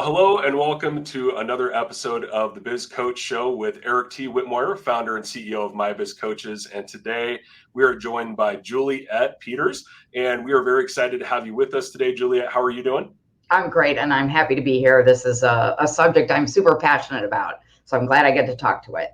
Well, hello and welcome to another episode of the Biz Coach Show with Eric T. Whitmore, founder and CEO of My Biz Coaches. And today we are joined by Juliet Peters, and we are very excited to have you with us today. Juliet, how are you doing? I'm great, and I'm happy to be here. This is a subject I'm super passionate about, so I'm glad I get to talk to it.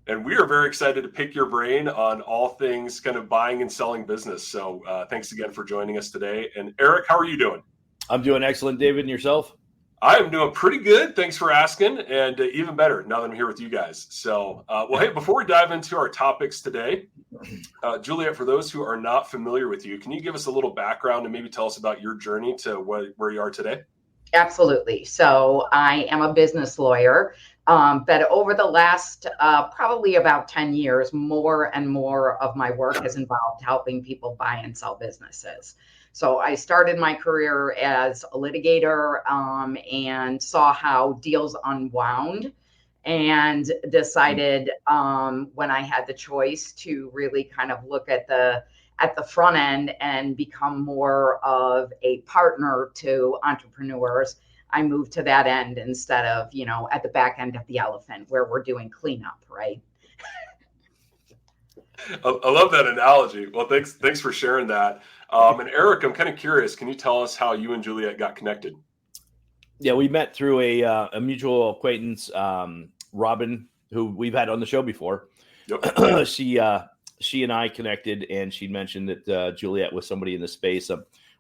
And we are very excited to pick your brain on all things kind of buying and selling business. So thanks again for joining us today. And Eric, how are you doing? I'm doing excellent, David, and yourself? I am doing pretty good. Thanks for asking. And even better now that I'm here with you guys. So, hey, before we dive into our topics today, Juliet, for those who are not familiar with you, can you give us a little background and maybe tell us about your journey to where you are today? Absolutely. So I am a business lawyer, but over the last probably about 10 years, more and more of my work has involved helping people buy and sell businesses. So I started my career as a litigator and saw how deals unwound and decided when I had the choice to really kind of look at the front end and become more of a partner to entrepreneurs, I moved to that end instead of, at the back end of the elephant where we're doing cleanup, right? I love that analogy. Well, thanks for sharing that. And Eric, I'm kind of curious. Can you tell us how you and Juliet got connected? Yeah, we met through a mutual acquaintance, Robin, who we've had on the show before. Yep. She and I connected, and she mentioned that Juliet was somebody in the space.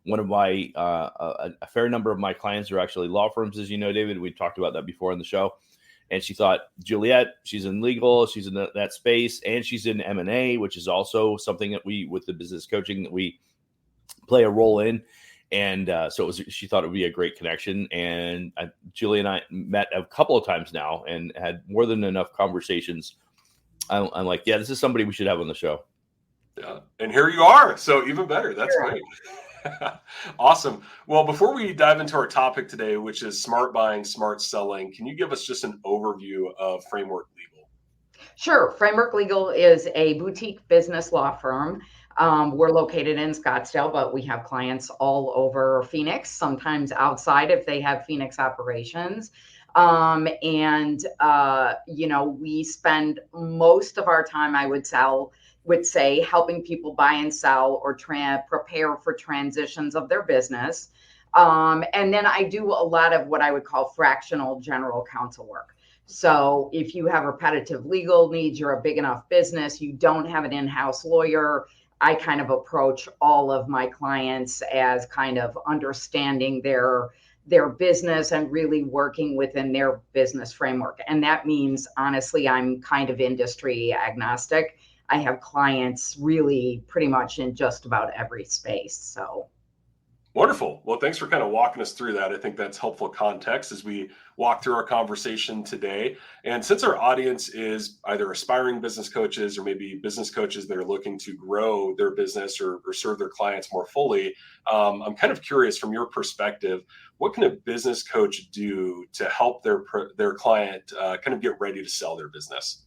One of my a fair number of my clients are actually law firms, as you know, David. We talked about that before on the show. And she thought, Juliet, she's in legal, she's in that space, and she's in M&A, which is also something that we, with the business coaching, that we play a role in. And so she thought it would be a great connection. And Julie and I met a couple of times now and had more than enough conversations. I'm like, yeah, this is somebody we should have on the show. Yeah, and here you are. So even better. That's great. Awesome. Well, before we dive into our topic today, which is smart buying, smart selling, can you give us just an overview of Framework Legal? Sure. Framework Legal is a boutique business law firm. We're located in Scottsdale, but we have clients all over Phoenix, sometimes outside if they have Phoenix operations. We spend most of our time, I would say, helping people buy and sell or prepare for transitions of their business. And then I do a lot of what I would call fractional general counsel work. So if you have repetitive legal needs, you're a big enough business, you don't have an in-house lawyer, I kind of approach all of my clients as kind of understanding their business and really working within their business framework. And that means, honestly, I'm kind of industry agnostic. I have clients really pretty much in just about every space. So wonderful. Well, thanks for kind of walking us through that. I think that's helpful context as we walk through our conversation today. And since our audience is either aspiring business coaches or maybe business coaches that are looking to grow their business or serve their clients more fully, I'm kind of curious from your perspective, what can a business coach do to help their client kind of get ready to sell their business?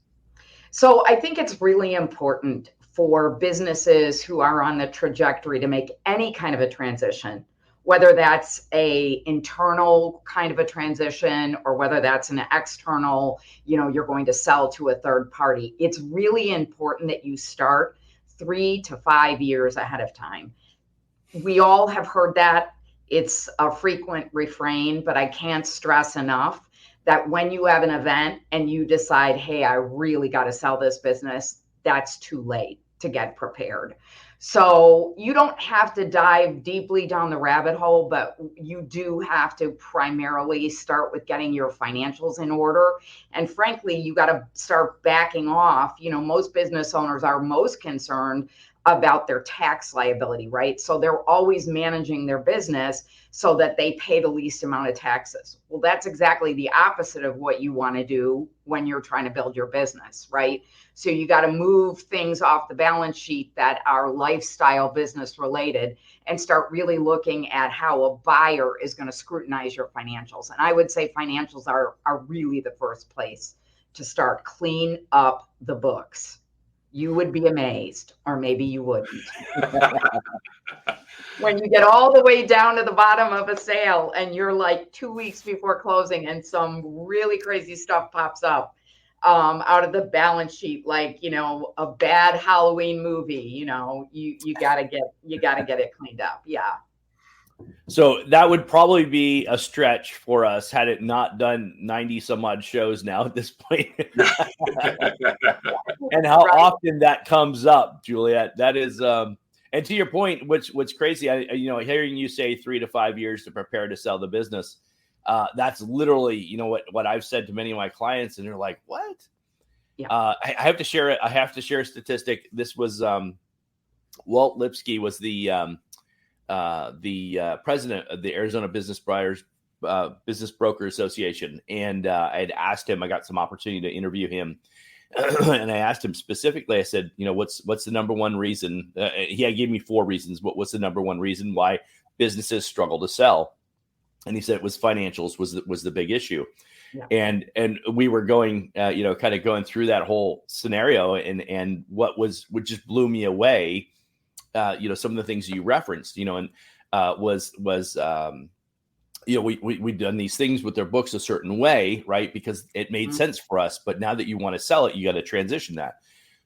So I think it's really important for businesses who are on the trajectory to make any kind of a transition, whether that's a internal kind of a transition or whether that's an external, you're going to sell to a third party. It's really important that you start 3 to 5 years ahead of time. We all have heard that. It's a frequent refrain, but I can't stress enough that when you have an event and you decide, hey, I really got to sell this business, that's too late to get prepared. So you don't have to dive deeply down the rabbit hole, but you do have to primarily start with getting your financials in order. And frankly, you got to start backing off. Most business owners are most concerned about their tax liability, right? So they're always managing their business so that they pay the least amount of taxes. Well, that's exactly the opposite of what you want to do when you're trying to build your business, right? So you got to move things off the balance sheet that are lifestyle business related and start really looking at how a buyer is going to scrutinize your financials. And I would say financials are really the first place to start. Clean up the books. You would be amazed, or maybe you wouldn't. When you get all the way down to the bottom of a sale and you're like 2 weeks before closing and some really crazy stuff pops up out of the balance sheet, like, a bad Halloween movie, you gotta get it cleaned up. Yeah. So that would probably be a stretch for us had it not done 90 some odd shows now at this point. And how often that comes up, Juliet, that is, and to your point, what's crazy, hearing you say 3 to 5 years to prepare to sell the business, that's literally, what I've said to many of my clients, and they're like, what? Yeah. I have to share it. I have to share a statistic. This was, Walt Lipsky was the president of the Arizona Business Broker Association. And I had asked him, I got some opportunity to interview him. And I asked him specifically, I said, what's the number one reason? He gave me 4 reasons. What's the number one reason why businesses struggle to sell? And he said it was financials was the big issue. Yeah. And we were going, kind of going through that whole scenario, and what just blew me away, some of the things you referenced, we'd done these things with their books a certain way, right? Because it made sense for us. But now that you want to sell it, you got to transition that.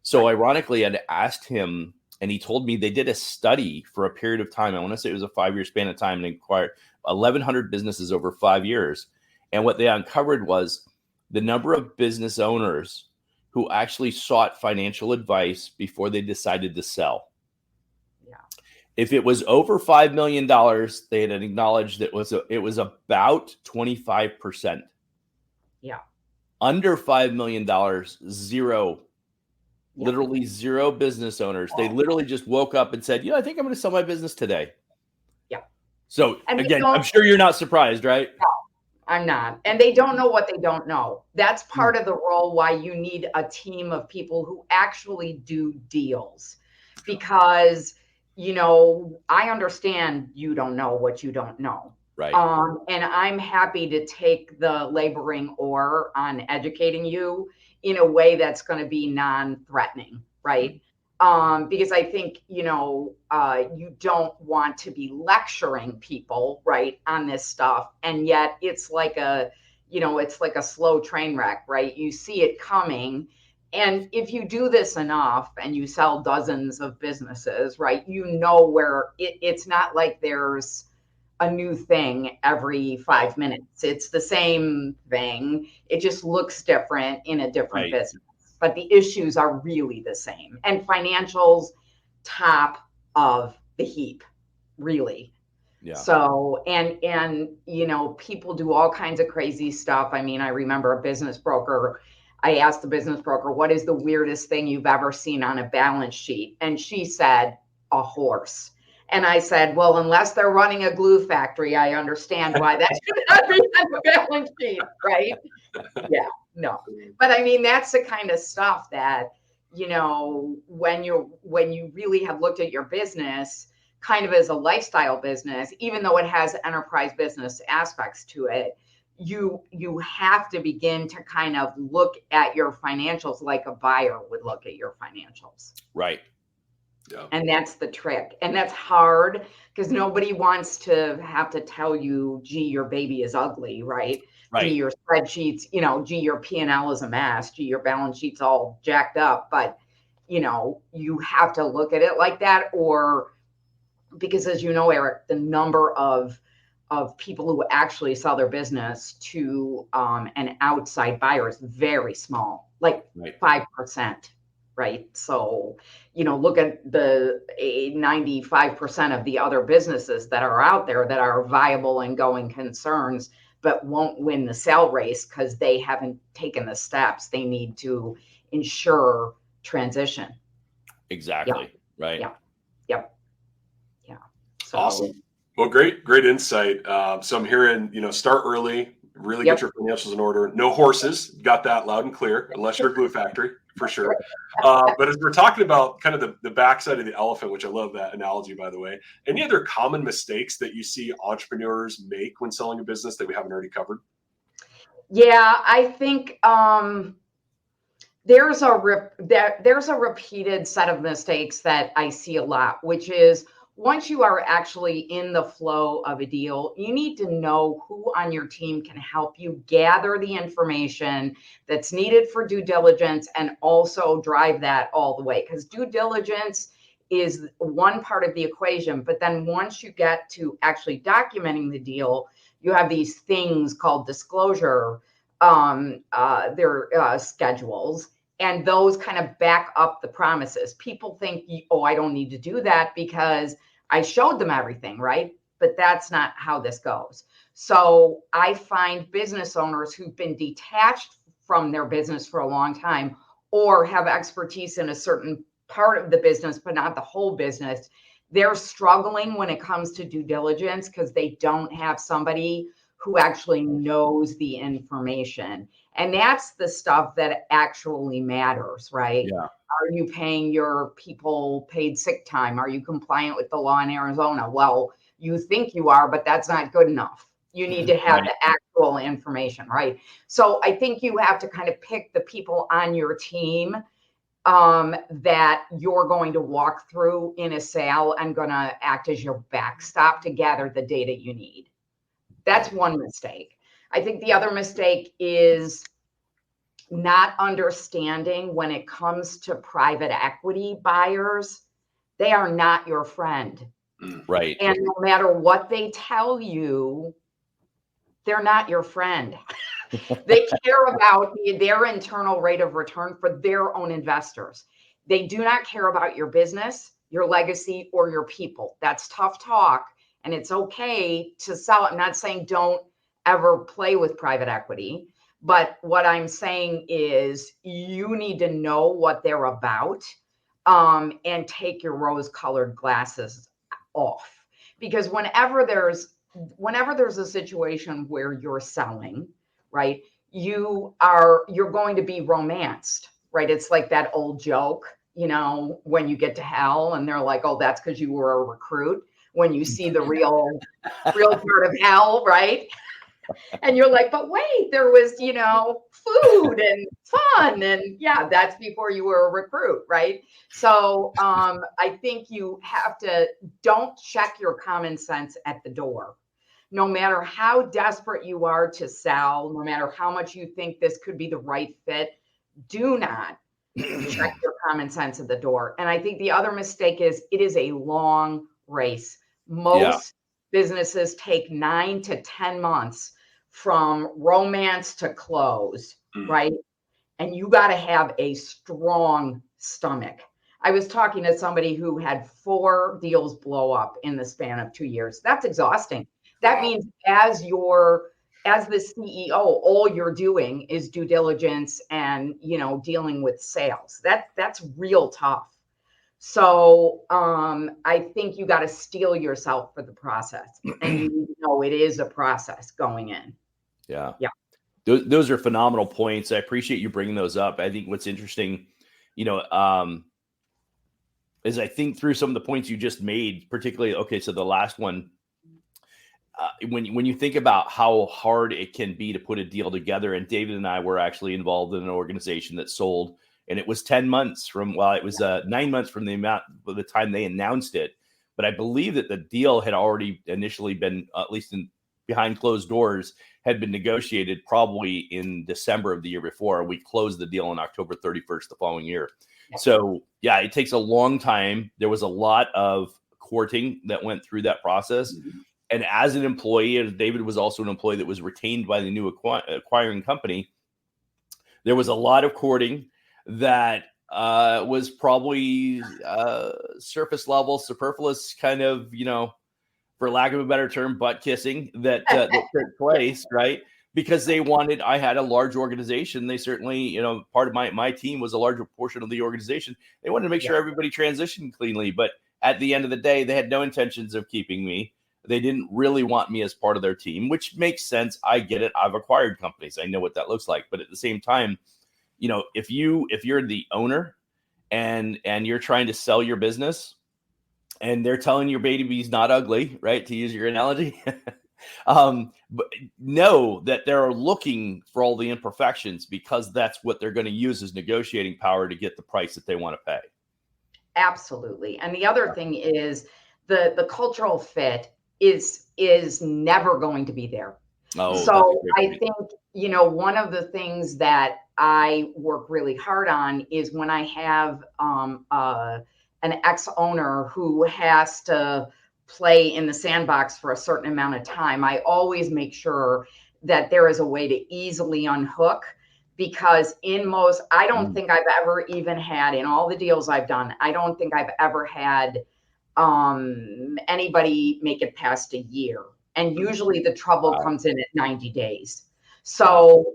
So ironically, I asked him, and he told me they did a study for a period of time. I want to say it was a 5-year span of time, and acquired 1,100 businesses over 5 years. And what they uncovered was the number of business owners who actually sought financial advice before they decided to sell. If it was over $5 million, they had acknowledged that it was about 25%. Yeah. Under $5 million, zero. Yeah. Literally zero business owners. They literally just woke up and said, I think I'm going to sell my business today. Yeah. So again, I'm sure you're not surprised, right? No, I'm not. And they don't know what they don't know. That's part of the role why you need a team of people who actually do deals. Because I understand you don't know what you don't know. Right. And I'm happy to take the laboring oar on educating you in a way that's going to be non-threatening, right? Because I think, you don't want to be lecturing people, right, on this stuff. And yet it's like a slow train wreck, right? You see it coming. And if you do this enough and you sell dozens of businesses, right, where it's not like there's a new thing every 5 minutes. It's the same thing. It just looks different in a different business. But the issues are really the same. And financials, top of the heap, really. Yeah. So, and people do all kinds of crazy stuff. I mean, I remember a business broker, I asked the business broker, what is the weirdest thing you've ever seen on a balance sheet? And she said, a horse. And I said, well, unless they're running a glue factory, I understand why that should not be on the balance sheet, right? Yeah, no. But I mean, that's the kind of stuff that, when you really have looked at your business kind of as a lifestyle business, even though it has enterprise business aspects to it, you have to begin to kind of look at your financials like a buyer would look at your financials. Right. Yeah. And that's the trick. And that's hard because nobody wants to have to tell you, gee, your baby is ugly, right? Gee, your spreadsheets, gee, your P&L is a mess. Gee, your balance sheet's all jacked up. But, you have to look at it like that, or because as you know, Eric, the number of people who actually sell their business to an outside buyer is very small, like 5%, right? So, look at the 95% of the other businesses that are out there that are viable and going concerns, but won't win the sale race because they haven't taken the steps they need to ensure transition. Exactly. Yep. Right. Yeah. Yep. Yeah. So, awesome. Well, great insight. So I'm hearing, start early, really get your financials in order. No horses, got that loud and clear, unless you're a glue factory, for sure. But as we're talking about kind of the backside of the elephant, which I love that analogy, by the way, any other common mistakes that you see entrepreneurs make when selling a business that we haven't already covered? Yeah, I think, there's a repeated set of mistakes that I see a lot, which is once you are actually in the flow of a deal, you need to know who on your team can help you gather the information that's needed for due diligence and also drive that all the way. Because due diligence is one part of the equation. But then once you get to actually documenting the deal, you have these things called disclosure schedules. And those kind of back up the promises. People think, oh, I don't need to do that because I showed them everything, right? But that's not how this goes. So I find business owners who've been detached from their business for a long time or have expertise in a certain part of the business, but not the whole business, they're struggling when it comes to due diligence because they don't have somebody who actually knows the information. And that's the stuff that actually matters, right? Yeah. Are you paying your people paid sick time? Are you compliant with the law in Arizona? Well, you think you are, but that's not good enough. You need to have the actual information, right? So I think you have to kind of pick the people on your team that you're going to walk through in a sale and going to act as your backstop to gather the data you need. That's one mistake. I think the other mistake is not understanding when it comes to private equity buyers, they are not your friend. Right. And no matter what they tell you, they're not your friend. They care about their internal rate of return for their own investors. They do not care about your business, your legacy, or your people. That's tough talk. And it's okay to sell it. I'm not saying don't ever play with private equity. But what I'm saying is you need to know what they're about and take your rose-colored glasses off. Because whenever there's a situation where you're selling, right, you're going to be romanced, right? It's like that old joke, when you get to hell and they're like, oh, that's because you were a recruit. When you see the real part of hell, right? And you're like, but wait, there was, food and fun. And yeah, that's before you were a recruit, right? So I think you have to don't check your common sense at the door. No matter how desperate you are to sell, no matter how much you think this could be the right fit, do not check your common sense at the door. And I think the other mistake is it is a long race. Most businesses take 9 to 10 months from romance to close, right? And you got to have a strong stomach. I was talking to somebody who had 4 deals blow up in the span of 2 years. That's exhausting. That means as the CEO, all you're doing is due diligence and, dealing with sales. That's real tough. So I think you got to steel yourself for the process, and you know it is a process going in. Yeah. Yeah. Those are phenomenal points. I appreciate you bringing those up. I think what's interesting, is I think through some of the points you just made, particularly, okay, so the last one, when you think about how hard it can be to put a deal together, and David and I were actually involved in an organization that sold, and it was 10 months from, it was 9 months from the time they announced it. But I believe that the deal had already initially been, at least behind closed doors, had been negotiated probably in December of the year before. We closed the deal on October 31st the following year. So yeah, it takes a long time. There was a lot of courting that went through that process. Mm-hmm. And as an employee, and David was also an employee that was retained by the new acquiring company, there was a lot of courting that was probably surface level, superfluous kind of, for lack of a better term, butt kissing that took place, right? Because I had a large organization. They certainly, part of my team was a larger portion of the organization. They wanted to make sure everybody transitioned cleanly. But at the end of the day, they had no intentions of keeping me. They didn't really want me as part of their team, which makes sense. I get it. I've acquired companies. I know what that looks like. But at the same time, if you're the owner and you're trying to sell your business and they're telling your baby's not ugly, right? To use your analogy, But know that they're looking for all the imperfections because that's what they're going to use as negotiating power to get the price that they want to pay. Absolutely. And the other thing is the cultural fit is never going to be there. Oh, So I think, one of the things that I work really hard on is when I have an ex-owner who has to play in the sandbox for a certain amount of time, I always make sure that there is a way to easily unhook, because I don't think I've ever even had, in all the deals I've done, I don't think I've ever had anybody make it past a year. And usually the trouble comes in at 90 days. So,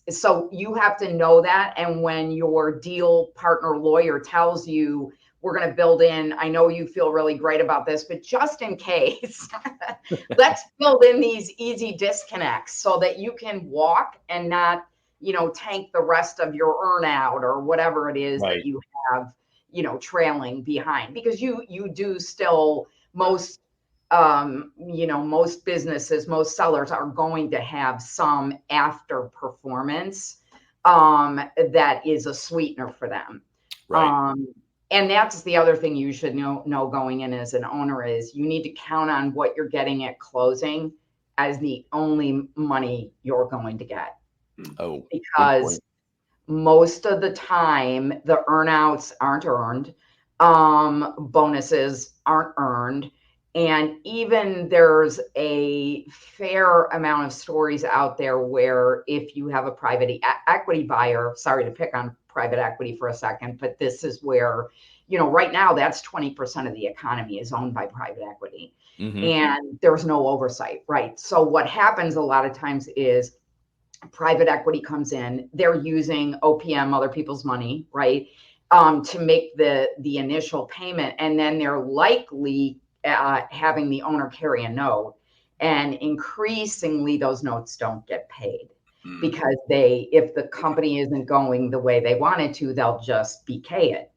so you have to know that. And when your deal partner lawyer tells you, we're going to build in, I know you feel really great about this, but just in case, let's build in these easy disconnects so that you can walk and not, tank the rest of your earnout or whatever it is that you have, trailing behind, because you do still, most businesses, most sellers are going to have some after performance that is a sweetener for them. Right. And that's the other thing you should know going in as an owner is you need to count on what you're getting at closing as the only money you're going to get. Oh, because most of the time the earnouts aren't earned, bonuses aren't earned. And even there's a fair amount of stories out there where if you have a private equity buyer, sorry to pick on private equity for a second, but this is where, right now that's 20% of the economy is owned by private equity. And there's no oversight, right? So what happens a lot of times is private equity comes in, they're using OPM, other people's money, right, to make the initial payment. And then they're likely having the owner carry a note, and increasingly those notes don't get paid because if the company isn't going the way they want it to, they'll just BK it.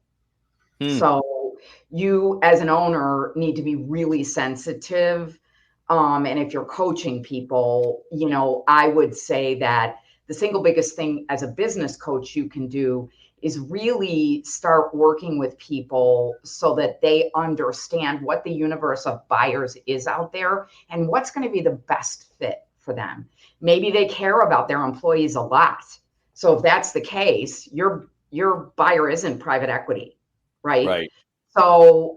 So you as an owner need to be really sensitive. And if you're coaching people, I would say that the single biggest thing as a business coach you can do is really start working with people so that they understand what the universe of buyers is out there and what's going to be the best fit for them. Maybe they care about their employees a lot. So if that's the case, your buyer isn't private equity, right? Right. So,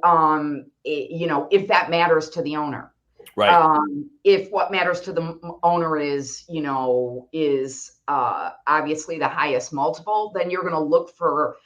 if that matters to the owner. Right. If what matters to the owner is obviously the highest multiple, then you're going to look for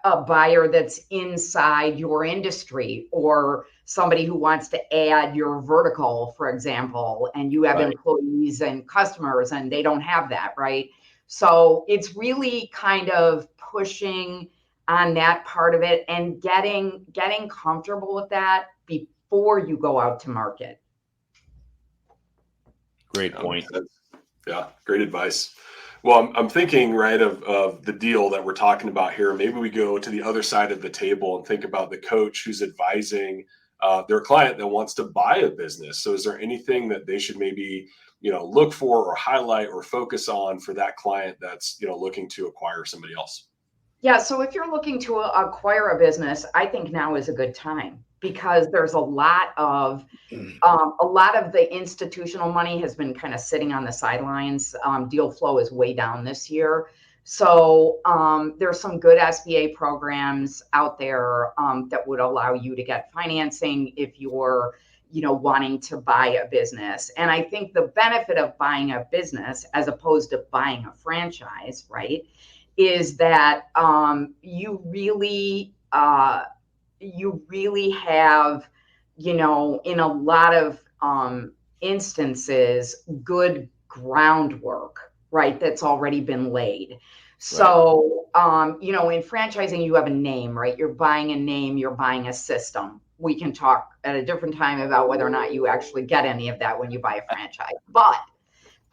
a buyer that's inside your industry or somebody who wants to add your vertical, for example, and you have employees and customers and they don't have that, right? So it's really kind of pushing on that part of it and getting comfortable with that before you go out to market. Great point. Yeah, great advice. Well, I'm thinking, right, of the deal that we're talking about here. Maybe we go to the other side of the table and think about the coach who's advising their client that wants to buy a business. So is there anything that they should maybe, look for or highlight or focus on for that client that's, looking to acquire somebody else? Yeah, so if you're looking to acquire a business, I think now is a good time because there's a lot of the institutional money has been kind of sitting on the sidelines. Deal flow is way down this year. So there's some good SBA programs out there that would allow you to get financing if you're, wanting to buy a business. And I think the benefit of buying a business as opposed to buying a franchise, right, is that you really have, in a lot of instances, good groundwork, right, that's already been laid. So, in franchising, you have a name, right? You're buying a name, you're buying a system. We can talk at a different time about whether or not you actually get any of that when you buy a franchise. But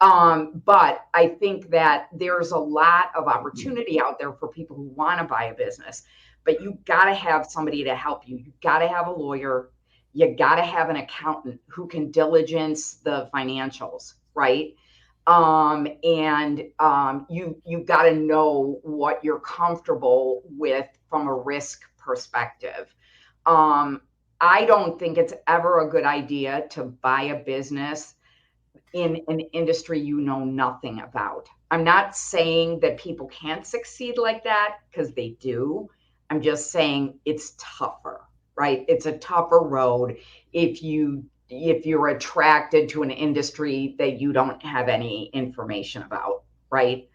I think that there's a lot of opportunity out there for people who want to buy a business, but you got to have somebody to help you. You got to have a lawyer. You got to have an accountant who can diligence the financials, right? You got to know what you're comfortable with from a risk perspective. I don't think it's ever a good idea to buy a business in an industry you know nothing about. I'm not saying that people can't succeed like that, because they do. I'm just saying it's tougher, right? It's a tougher road if you're attracted to an industry that you don't have any information about, right?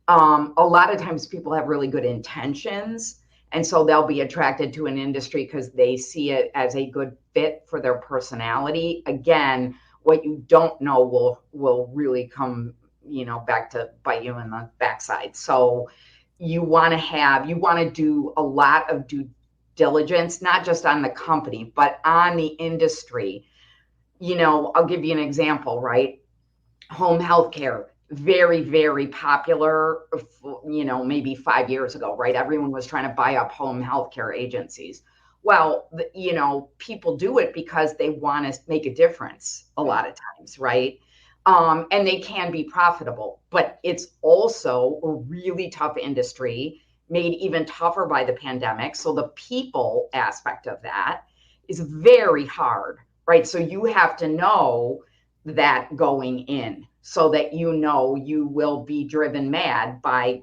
A lot of times people have really good intentions, and so they'll be attracted to an industry because they see it as a good fit for their personality. Again, what you don't know will really come, back to bite you in the backside. So you want to do a lot of due diligence, not just on the company, but on the industry. I'll give you an example, right? Home healthcare, very, very popular, maybe 5 years ago, right? Everyone was trying to buy up home healthcare agencies. Well, people do it because they want to make a difference a lot of times, right? And they can be profitable, but it's also a really tough industry, made even tougher by the pandemic. So the people aspect of that is very hard, right? So you have to know that going in, so that you will be driven mad by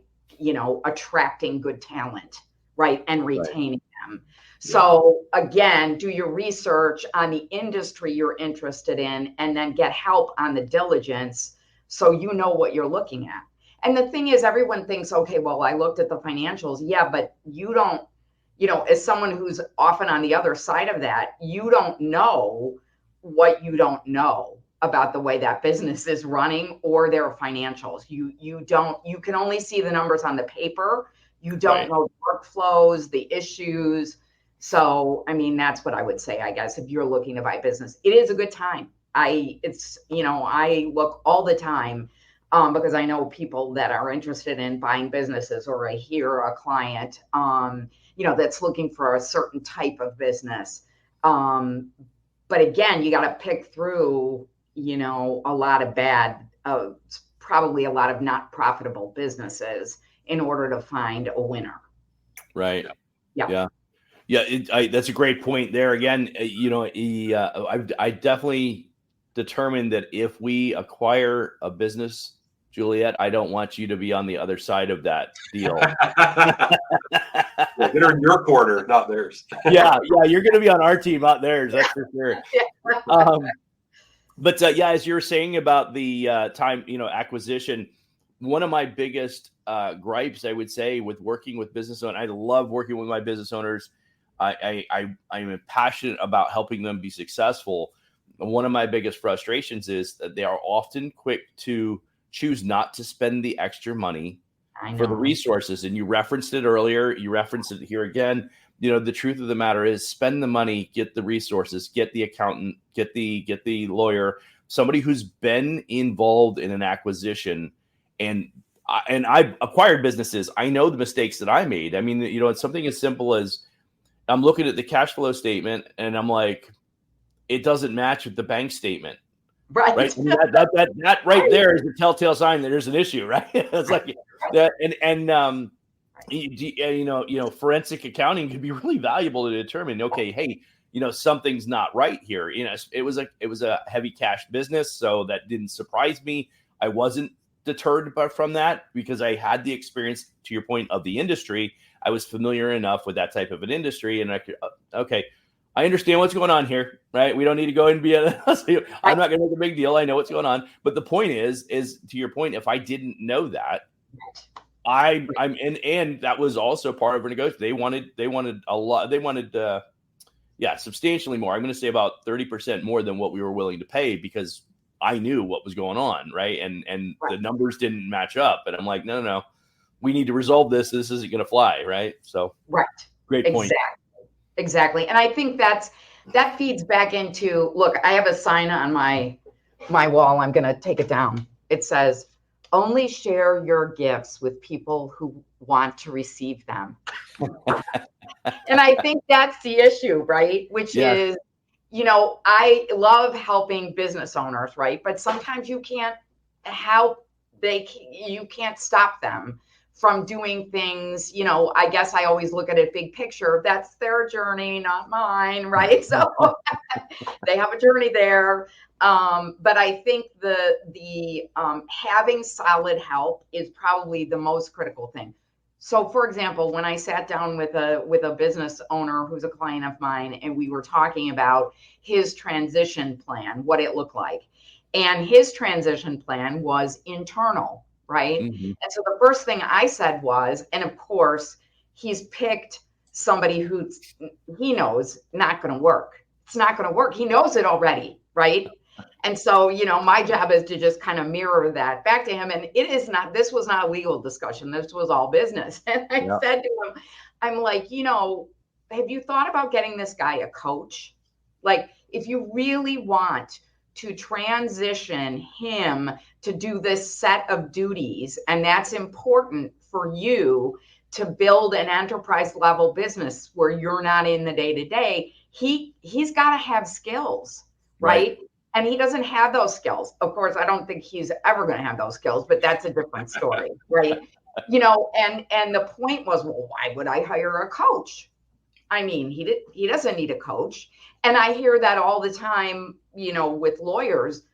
attracting good talent, right, and retaining them. So again, do your research on the industry you're interested in, and then get help on the diligence so you know what you're looking at. And the thing is, everyone thinks, okay, well, I looked at the financials. Yeah, but you don't, as someone who's often on the other side of that, you don't know what you don't know about the way that business is running or their financials. You can only see the numbers on the paper. You don't know the workflows, the issues. So, I mean, that's what I would say, I guess, if you're looking to buy business. It is a good time. I look all the time because I know people that are interested in buying businesses, or I hear a client, that's looking for a certain type of business. But again, you got to pick through, a lot of probably a lot of not profitable businesses in order to find a winner. Right. Yeah. That's a great point there. Again, I definitely determined that if we acquire a business, Juliet, I don't want you to be on the other side of that deal. Get her in your corner, not theirs. Yeah, you're going to be on our team, not theirs. That's for sure. But as you were saying about the time, acquisition, one of my biggest gripes, I would say, with working with business owners, I love working with my business owners. I'm passionate about helping them be successful. One of my biggest frustrations is that they are often quick to choose not to spend the extra money for the resources. And you referenced it earlier. You referenced it here again. The truth of the matter is, spend the money, get the resources, get the accountant, get the lawyer, somebody who's been involved in an acquisition. And I've acquired businesses. I know the mistakes that I made. I mean, it's something as simple as I'm looking at the cash flow statement and I'm like, it doesn't match with the bank statement. Right. I mean, that right there is a telltale sign that there's an issue, right? It's like that. And forensic accounting can be really valuable to determine, okay, hey, something's not right here. It was a heavy cash business. So that didn't surprise me. I wasn't deterred from that because I had the experience, to your point, of the industry. I was familiar enough with that type of an industry, and I could, okay, I understand what's going on here, right? We don't need to go and be I'm not going to make a big deal. I know what's going on. But the point is to your point, if I didn't know that, and that was also part of a negotiation. They wanted a lot. They wanted, substantially more. I'm going to say about 30% more than what we were willing to pay, because I knew what was going on, right? And the numbers didn't match up. And I'm like, no, we need to resolve this. This isn't going to fly, right? So, great point. Exactly. And I think that feeds back into, look, I have a sign on my wall. I'm going to take it down. It says, only share your gifts with people who want to receive them. And I think that's the issue, right? Which is, I love helping business owners, right? But sometimes you can't help, you can't stop them from doing things. I guess I always look at it big picture. That's their journey, not mine, right? So they have a journey there. But I think the having solid help is probably the most critical thing. So, for example, when I sat down with a business owner who's a client of mine, and we were talking about his transition plan, what it looked like, and his transition plan was internal, right? Mhm. And so the first thing I said was, and of course, he's picked somebody who he knows not going to work. It's not going to work. He knows it already, right? And so, my job is to just kind of mirror that back to him. And this was not a legal discussion. This was all business. And I said to him, I'm like, have you thought about getting this guy a coach? Like, if you really want to transition him to do this set of duties, and that's important for you to build an enterprise level business where you're not in the day to day, he's got to have skills, right? And he doesn't have those skills. Of course, I don't think he's ever going to have those skills, but that's a different story, right? And the point was, well, why would I hire a coach? I mean, he doesn't need a coach. And I hear that all the time, with lawyers.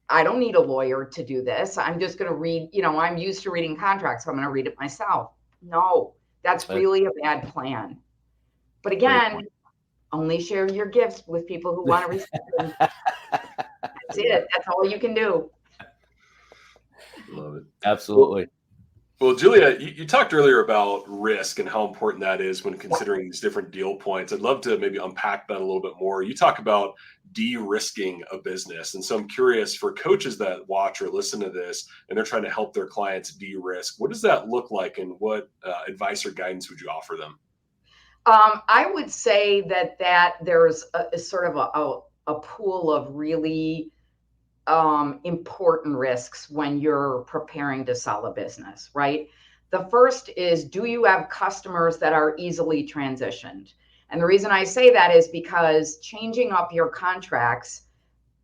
I don't need a lawyer to do this. I'm just going to read, I'm used to reading contracts, so I'm going to read it myself. No, that's really a bad plan. But again, only share your gifts with people who want to receive them. That's it. That's all you can do. Love it. Absolutely. Well, Julia, you talked earlier about risk and how important that is when considering these different deal points. I'd love to maybe unpack that a little bit more. You talk about de-risking a business. And so I'm curious, for coaches that watch or listen to this and they're trying to help their clients de-risk, what does that look like, and what advice or guidance would you offer them? I would say that there's a sort of a pool of really important risks when you're preparing to sell a business, right? The first is, do you have customers that are easily transitioned? And the reason I say that is because changing up your contracts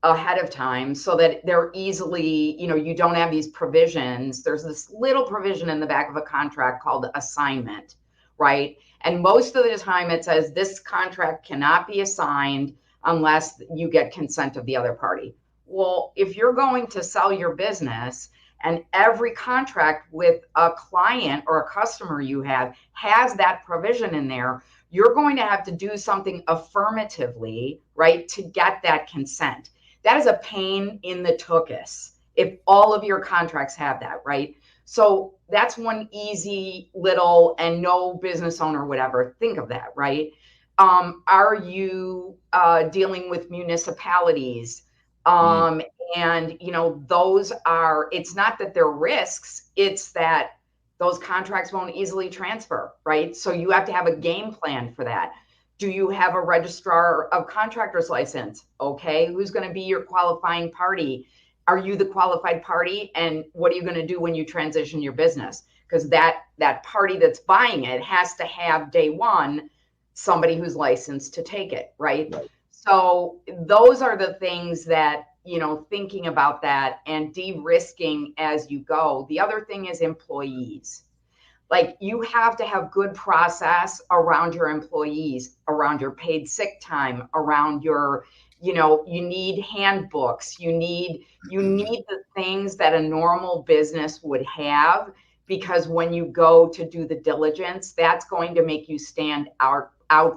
ahead of time so that they're easily, you don't have these provisions. There's this little provision in the back of a contract called assignment, right? And most of the time it says this contract cannot be assigned unless you get consent of the other party. Well, if you're going to sell your business and every contract with a client or a customer you have has that provision in there, you're going to have to do something affirmatively, right, to get that consent. That is a pain in the tuchus if all of your contracts have that, right? So that's one easy little, and no business owner would ever think of that, right? Are you dealing with municipalities? And those are, it's not that they're risks, it's that those contracts won't easily transfer, right? So you have to have a game plan for that. Do you have a registrar of contractors license? Okay, who's going to be your qualifying party? Are you the qualified party? And what are you going to do when you transition your business? Because that party that's buying it has to have day one somebody who's licensed to take it, right? So those are the things that, thinking about that and de-risking as you go. The other thing is employees. Like, you have to have good process around your employees, around your paid sick time, around your, you need handbooks, you need the things that a normal business would have, because when you go to do the diligence, that's going to make you stand out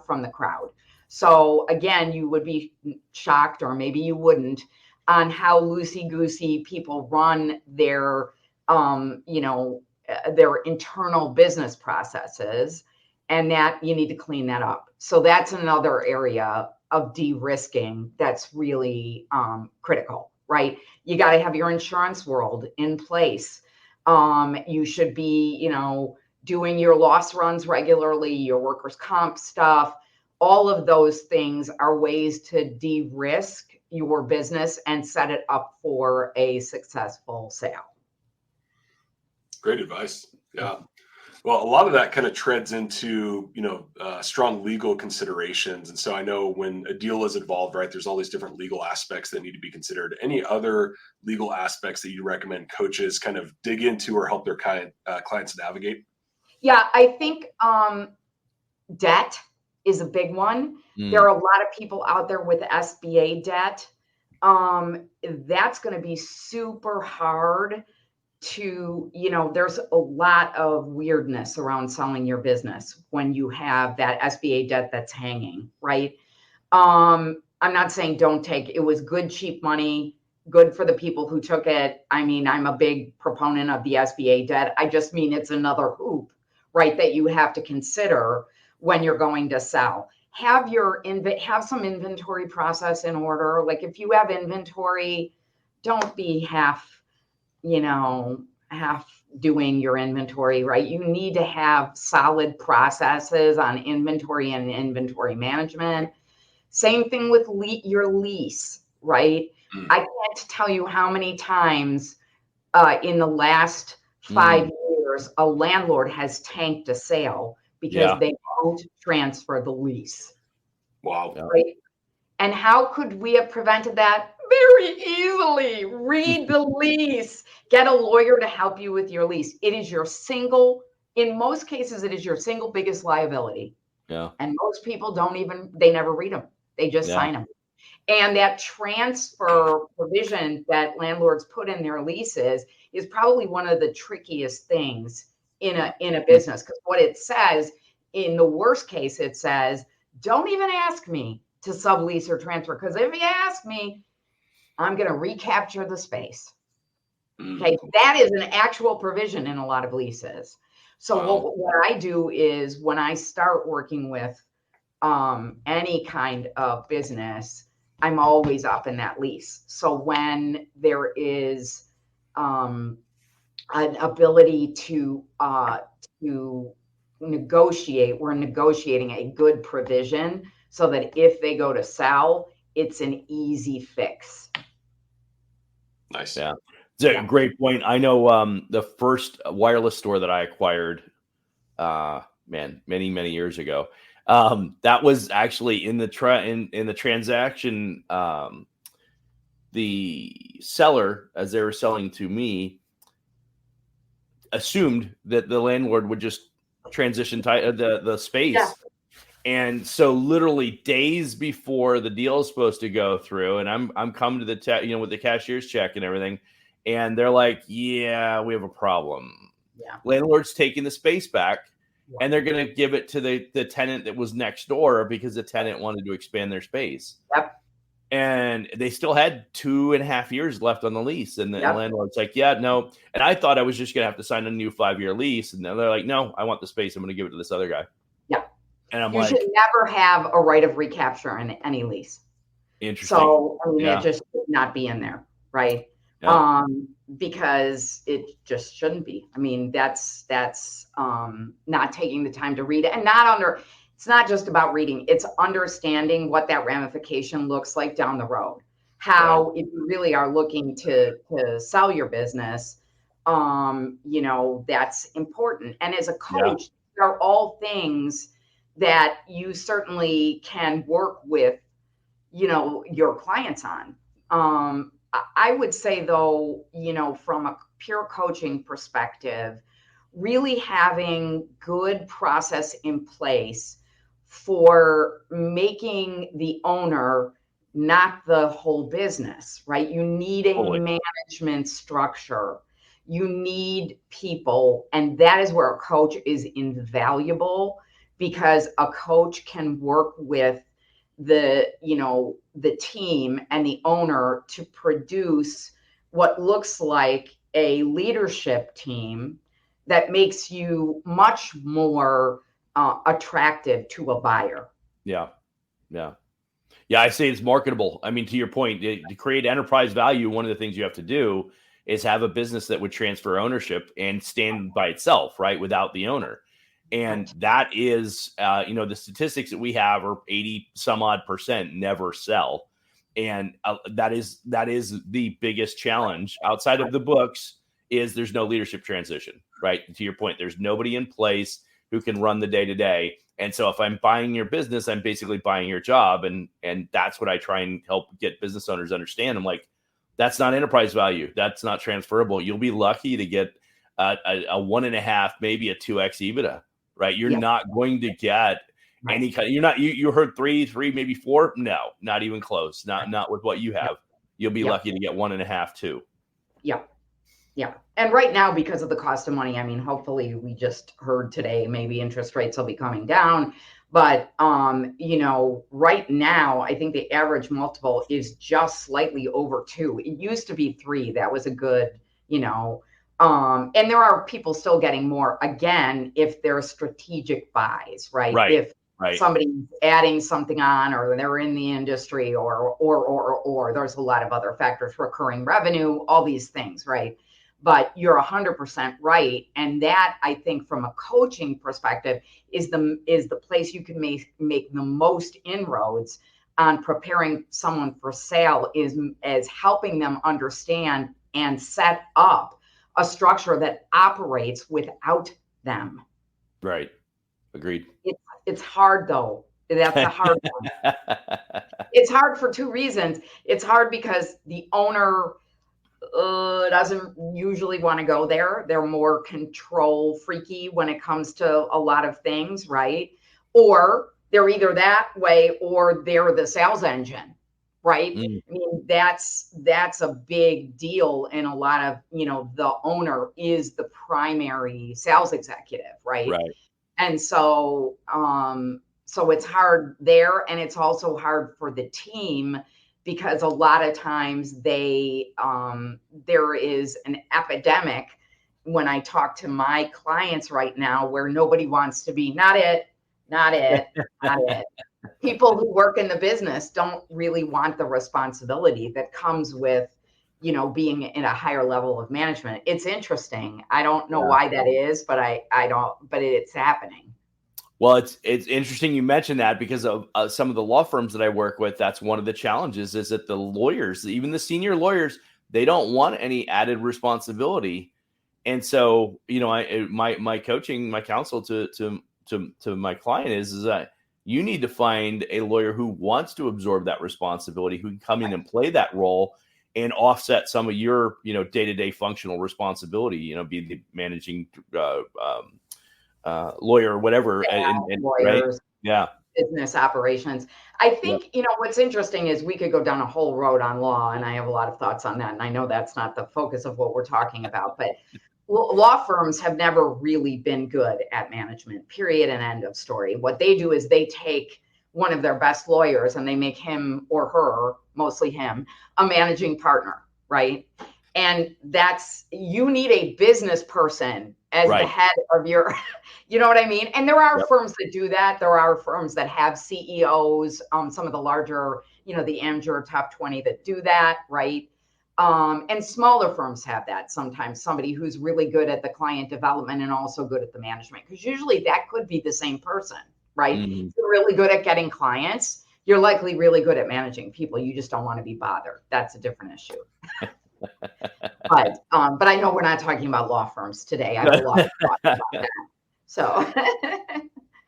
from the crowd. So again, you would be shocked, or maybe you wouldn't, on how loosey-goosey people run their internal business processes, and that you need to clean that up. So that's another area of de-risking that's really critical, right? You got to have your insurance world in place. You should be, doing your loss runs regularly, your workers' comp stuff. All of those things are ways to de-risk your business and set it up for a successful sale. Great advice. Yeah. Well, a lot of that kind of treads into, strong legal considerations. And so I know when a deal is involved, right, there's all these different legal aspects that need to be considered. Any other legal aspects that you recommend coaches kind of dig into or help their clients navigate? Yeah, I think debt is a big one. There are a lot of people out there with SBA debt. That's going to be super hard to, there's a lot of weirdness around selling your business when you have that SBA debt that's hanging, right? I'm not saying don't take it. It was good, cheap money, good for the people who took it. I mean, I'm a big proponent of the SBA debt. I just mean it's another hoop, right, that you have to consider when you're going to sell. Have some inventory process in order. Like if you have inventory, don't be half doing your inventory, right? You need to have solid processes on inventory and inventory management. Same thing with your lease, right? I can't tell you how many times in the last 5 years a landlord has tanked a sale because they won't transfer the lease. Wow. Right? And how could we have prevented that? Very easily. Read the lease. Get a lawyer to help you with your lease. It is in most cases, it is your single biggest liability. Yeah. And most people they never read them. They just sign them. And that transfer provision that landlords put in their leases is probably one of the trickiest things in a business, because what it says, in the worst case, it says, don't even ask me to sublease or transfer, because if you ask me, I'm going to recapture the space. Okay, that is an actual provision in a lot of leases. So what I do is when I start working with any kind of business, I'm always up in that lease. So when there is an ability to negotiate, we're negotiating a good provision so that if they go to sell, it's an easy fix. Nice. Yeah. It's a great point. I know the first wireless store that I acquired, many, many years ago, that was actually in the in the transaction. The seller, as they were selling to me, assumed that the landlord would just transition the space. Yeah. And so literally days before the deal is supposed to go through, and I'm coming to the with the cashier's check and everything, and they're like, yeah, we have a problem. Yeah. Landlord's taking the space back, and they're going to give it to the tenant that was next door because the tenant wanted to expand their space. Yep. And they still had 2.5 years left on the lease. And the landlord's like, yeah, no. And I thought I was just going to have to sign a new 5-year lease. And they're like, no, I want the space. I'm going to give it to this other guy. Yeah. And you should never have a right of recapture in any lease. Interesting. So it just should not be in there, right? Yeah. Because it just shouldn't be. I mean, that's not taking the time to read it, and it's not just about reading. It's understanding what that ramification looks like down the road. How, if you really are looking to sell your business, that's important. And as a coach, there are all things that you certainly can work with, your clients on. I would say though, from a pure coaching perspective, really having good process in place for making the owner not the whole business, right? You need a management structure. You need people, and that is where a coach is invaluable, because a coach can work with the team and the owner to produce what looks like a leadership team that makes you much more attractive to a buyer. Yeah. I say it's marketable. I mean, to your point, to create enterprise value, one of the things you have to do is have a business that would transfer ownership and stand by itself, right, without the owner. And that is, the statistics that we have are 80 some odd % never sell. And that is the biggest challenge outside of the books is there's no leadership transition. right? To your point, there's nobody in place who can run the day to day. And so if I'm buying your business, I'm basically buying your job. And that's what I try and help get business owners understand. I'm like, that's not enterprise value. That's not transferable. You'll be lucky to get a 1.5, maybe a 2x EBITDA, right? You're not going to get any kind of, you heard three, maybe 4. No, not even close. Not with what you have. You'll be lucky to get 1.5, 2. Yeah. Yeah. And right now, because of the cost of money, I mean, hopefully we just heard today, maybe interest rates will be coming down. But, right now, I think the average multiple is just slightly over 2. It used to be 3. That was a good, and there are people still getting more, again, if they're strategic buys, right? If somebody's adding something on, or they're in the industry, or there's a lot of other factors, recurring revenue, all these things, right? But you're 100% right. And that, I think, from a coaching perspective, is the place you can make the most inroads on preparing someone for sale, is helping them understand and set up a structure that operates without them. Right. Agreed. It's hard, though. That's a hard one. It's hard for 2 reasons. It's hard because the owner doesn't usually want to go there. They're more control freaky when it comes to a lot of things, right? Or they're either that way, or they're the sales engine, right? I mean, that's a big deal in a lot of, the owner is the primary sales executive, right? And so, so it's hard there, and it's also hard for the team, because a lot of times there is an epidemic when I talk to my clients right now, where nobody wants to be, not it. People who work in the business don't really want the responsibility that comes with, being in a higher level of management. It's interesting. I don't know why that is, but but it's happening. Well, it's interesting you mentioned that, because of some of the law firms that I work with. That's one of the challenges, is that the lawyers, even the senior lawyers, they don't want any added responsibility. And so, my coaching, my counsel to my client is that you need to find a lawyer who wants to absorb that responsibility, who can come in and play that role and offset some of your, day-to-day functional responsibility, be the managing lawyer or whatever. Lawyers, right? Business operations. I think, what's interesting is we could go down a whole road on law, and I have a lot of thoughts on that. And I know that's not the focus of what we're talking about, but law firms have never really been good at management, period, and end of story. What they do is they take one of their best lawyers and they make him or her, mostly him, a managing partner, right? And you need a business person as the head of your, you know what I mean? And there are firms that do that. There are firms that have CEOs, some of the larger, the Amjur top 20 that do that, right? And smaller firms have that sometimes, somebody who's really good at the client development and also good at the management, because usually that could be the same person, right? If you're really good at getting clients, you're likely really good at managing people. You just don't want to be bothered. That's a different issue. But I know we're not talking about law firms today. I have a lot of thoughts about that. So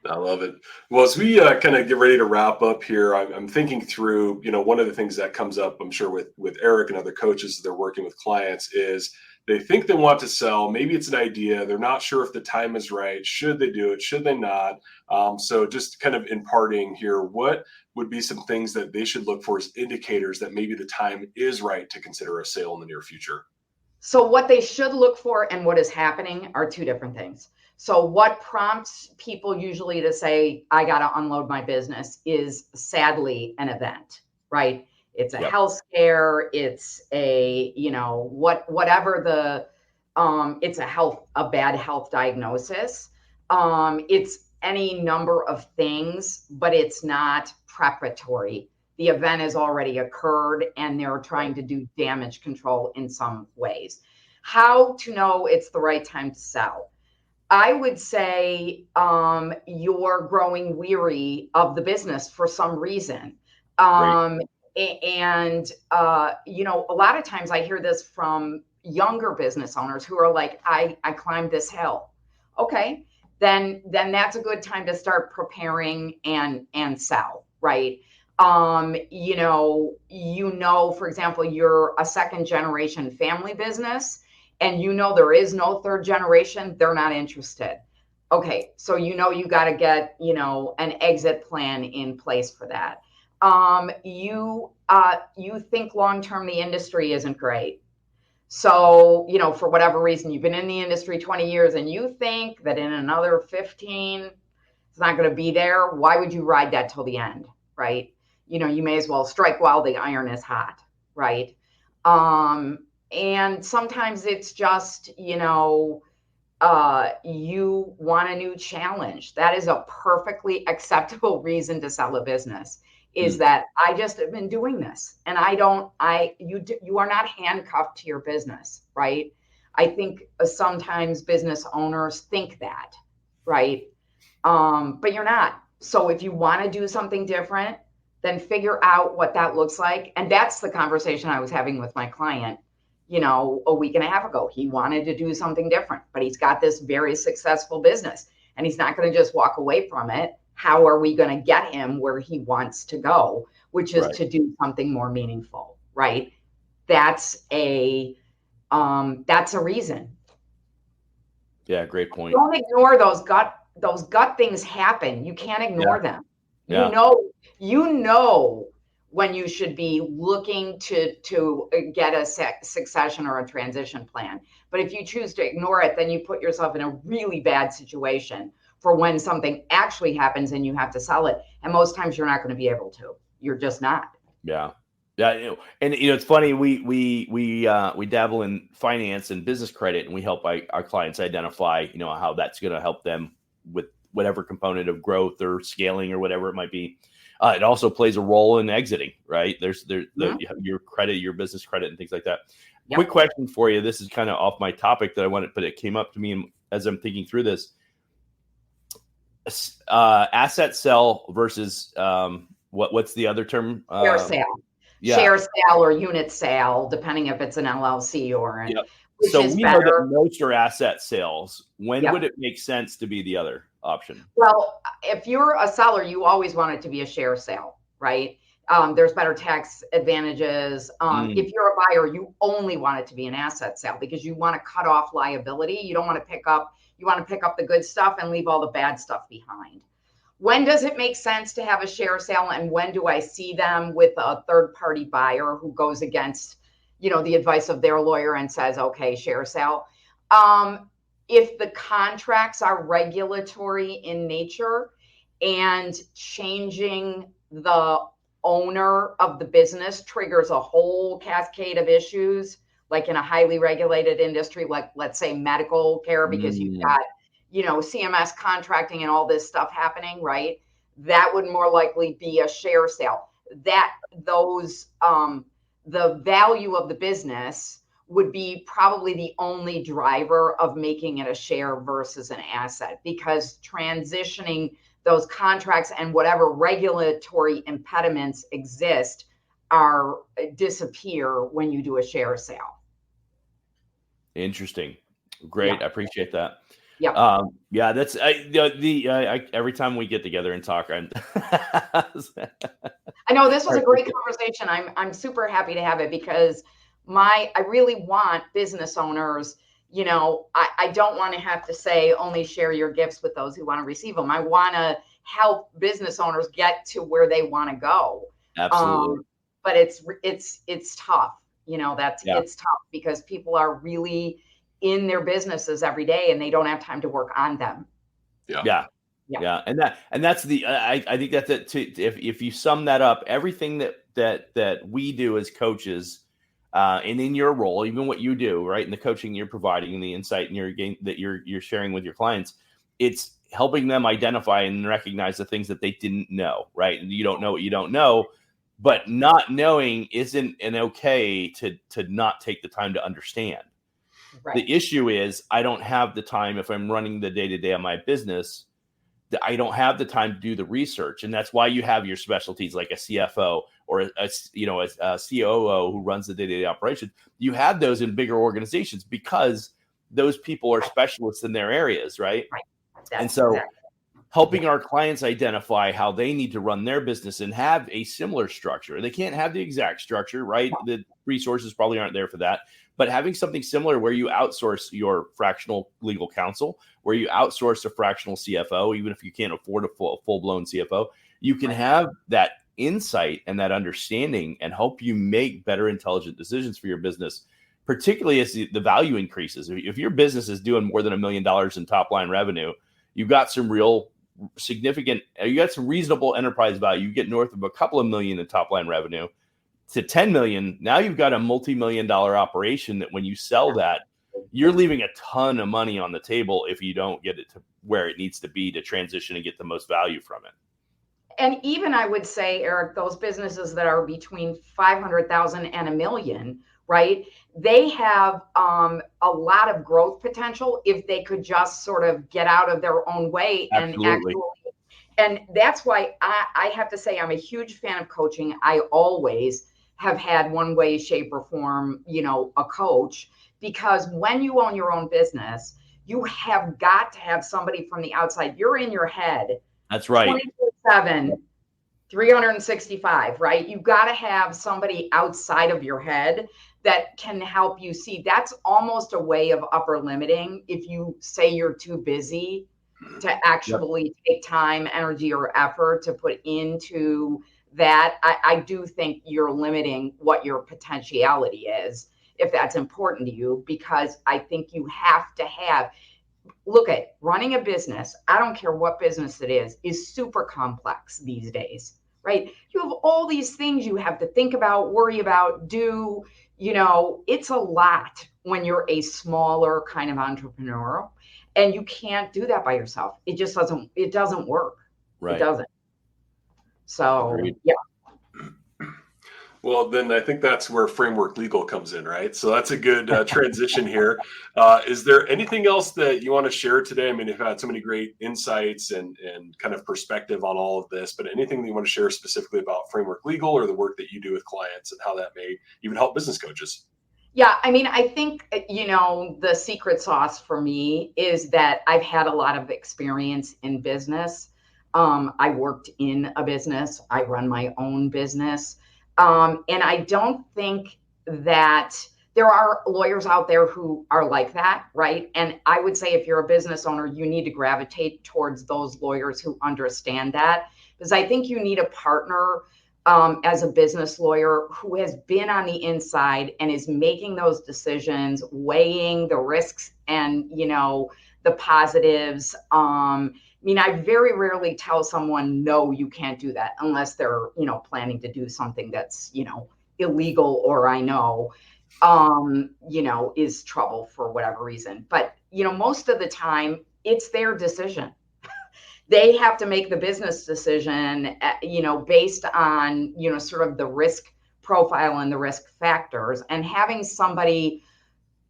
I love it. Well, as we kind of get ready to wrap up here, I'm thinking through, one of the things that comes up, I'm sure with Eric and other coaches, they're working with clients, is they think they want to sell. Maybe it's an idea. They're not sure if the time is right. Should they do it? Should they not? So just kind of imparting here, what would be some things that they should look for as indicators that maybe the time is right to consider a sale in the near future? So what they should look for and what is happening are 2 different things. So what prompts people usually to say, I got to unload my business, is sadly an event, right? It's a health scare. It's a, whatever the, it's a bad health diagnosis. It's any number of things, but it's not preparatory. The event has already occurred and they're trying to do damage control in some ways. How to know it's the right time to sell? I would say you're growing weary of the business for some reason. And, a lot of times I hear this from, younger business owners who are like, I climbed this hill. Okay, then that's a good time to start preparing and sell, right? For example, you're a second generation family business and there is no third generation, they're not interested. Okay, so you got to get, an exit plan in place for that. You think long term the industry isn't great. So, for whatever reason, you've been in the industry 20 years and you think that in another 15, it's not going to be there. Why would you ride that till the end, right? You may as well strike while the iron is hot, right? And sometimes it's just, you want a new challenge. That is a perfectly acceptable reason to sell a business. Is that I just have been doing this and you are not handcuffed to your business, right? I think sometimes business owners think that, right? But you're not. So if you want to do something different, then figure out what that looks like. And that's the conversation I was having with my client, a week and a half ago. He wanted to do something different, but he's got this very successful business and he's not going to just walk away from it. How are we going to get him where he wants to go, which is to do something more meaningful, right? That's a reason. Yeah, great point. Don't ignore those gut things happen. You can't ignore them. Yeah. You know when you should be looking to get a succession or a transition plan. But if you choose to ignore it, then you put yourself in a really bad situation for when something actually happens and you have to sell it. And most times you're not going to be able to. You're just not. Yeah. Yeah. And it's funny, we dabble in finance and business credit, and we help our clients identify, how that's going to help them with whatever component of growth or scaling or whatever it might be. It also plays a role in exiting, right? There's your credit, your business credit and things like that. Yep. Quick question for you. This is kind of off my topic that I wanted, but it came up to me as I'm thinking through this. Asset sell versus what's the other term? Share sale. Yeah. Share sale or unit sale, depending if it's an LLC or an. Yep. So we know that most are asset sales. When would it make sense to be the other option? Well, if you're a seller, you always want it to be a share sale, right? There's better tax advantages. If you're a buyer, you only want it to be an asset sale because you want to cut off liability. You don't want to you want to pick up the good stuff and leave all the bad stuff behind. When does it make sense to have a share sale? And when do I see them with a third party buyer who goes against, the advice of their lawyer and says, okay, share sale? If the contracts are regulatory in nature and changing the owner of the business triggers a whole cascade of issues, like in a highly regulated industry, like let's say medical care, because you've got, CMS contracting and all this stuff happening, right? That would more likely be a share sale. The value of the business would be probably the only driver of making it a share versus an asset, because transitioning those contracts and whatever regulatory impediments exist disappear when you do a share sale. Interesting. Great. I appreciate that. Yeah. That's every time we get together and talk. I know this was a great conversation. I'm super happy to have it because I really want business owners, I don't want to have to say only share your gifts with those who want to receive them. I want to help business owners get to where they want to go. Absolutely. But it's tough. It's tough because people are really in their businesses every day and they don't have time to work on them. Yeah. And that's I think that's it too. If you sum that up, everything that we do as coaches, and in your role, even what you do, right, and the coaching you're providing and the insight and that you're sharing with your clients, it's helping them identify and recognize the things that they didn't know, right? And you don't know what you don't know, but not knowing isn't an okay to not take the time to understand. Right. The issue is I don't have the time if I'm running the day-to-day of my business I don't have the time to do the research. And that's why you have your specialties like a CFO or a COO who runs the day-to-day operation. You have those in bigger organizations because those people are specialists in their areas, right? And so helping our clients identify how they need to run their business and have a similar structure. They can't have the exact structure, right? The resources probably aren't there for that. But having something similar where you outsource your fractional legal counsel, where you outsource a fractional CFO, even if you can't afford a full-blown CFO, you can have that insight and that understanding and help you make better intelligent decisions for your business, particularly as the value increases. If your business is doing more than $1 million in top line revenue, you've got some real significant, you got some reasonable enterprise value. You get north of a couple of million in top line revenue to 10 million. Now you've got a multi-million-dollar operation that when you sell that, you're leaving a ton of money on the table if you don't get it to where it needs to be to transition and get the most value from it. And even I would say, Eric, those businesses that are between 500,000 and $1 million, right? They have a lot of growth potential if they could just sort of get out of their own way. Absolutely. And that's why I have to say I'm a huge fan of coaching. I always have had one way, shape, or form, a coach, because when you own your own business, you have got to have somebody from the outside. You're in your head. That's right. 24/7, 365, right? You've got to have somebody outside of your head that can help you see. That's almost a way of upper limiting if you say you're too busy to actually take time, energy, or effort to put into that. I do think you're limiting what your potentiality is, if that's important to you, because I think you have to have, look at running a business. I don't care what business it is super complex these days, right? You have all these things you have to think about, worry about, do, it's a lot when you're a smaller kind of entrepreneur, and you can't do that by yourself. It just doesn't work. Right. It doesn't. So, Agreed. Yeah. Well, then I think that's where Framework Legal comes in, right? So that's a good transition here. Is there anything else that you want to share today? I mean, you've had so many great insights and kind of perspective on all of this, but anything that you want to share specifically about Framework Legal or the work that you do with clients and how that may even help business coaches? Yeah, I mean, I think, the secret sauce for me is that I've had a lot of experience in business. I worked in a business. I run my own business. And I don't think that there are lawyers out there who are like that, right? And I would say if you're a business owner, you need to gravitate towards those lawyers who understand that, because I think you need a partner as a business lawyer who has been on the inside and is making those decisions, weighing the risks and, the positives. I very rarely tell someone, no, you can't do that unless they're, planning to do something that's, illegal or is trouble for whatever reason. But, most of the time it's their decision. They have to make the business decision, based on, sort of the risk profile and the risk factors, and having somebody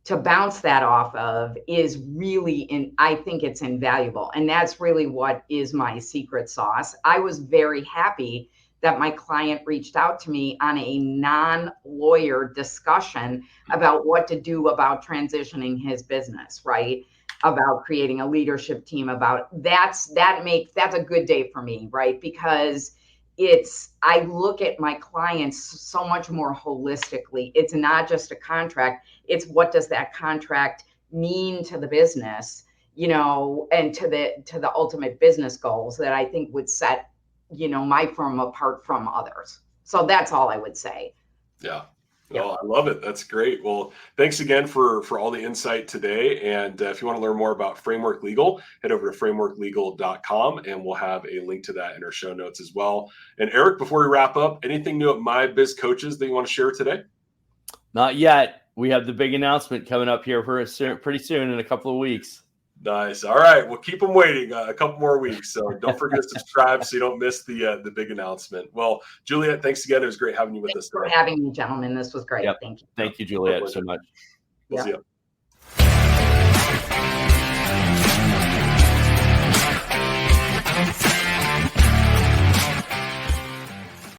to bounce that off of is really I think it's invaluable. And that's really what is my secret sauce. I was very happy that my client reached out to me on a non-lawyer discussion about what to do about transitioning his business, right? About creating a leadership team, about that's a good day for me, right? Because I look at my clients so much more holistically. It's not just a contract. It's what does that contract mean to the business, and to the ultimate business goals that I think would set, my firm apart from others. So that's all I would say. Yeah. Oh, I love it. That's great. Well, thanks again for all the insight today. And if you want to learn more about Framework Legal, head over to frameworklegal.com, and we'll have a link to that in our show notes as well. And Eric, before we wrap up, anything new at My Biz Coaches that you want to share today? Not yet. We have the big announcement coming up here pretty soon in a couple of weeks. Nice. All right. We'll keep them waiting a couple more weeks. So don't forget to subscribe so you don't miss the big announcement. Well, Juliet, thanks again. It was great having you with us today. Thanks for having me, gentlemen. This was great. Yep. Thank you. Thank you, Juliet, so much. We'll see you.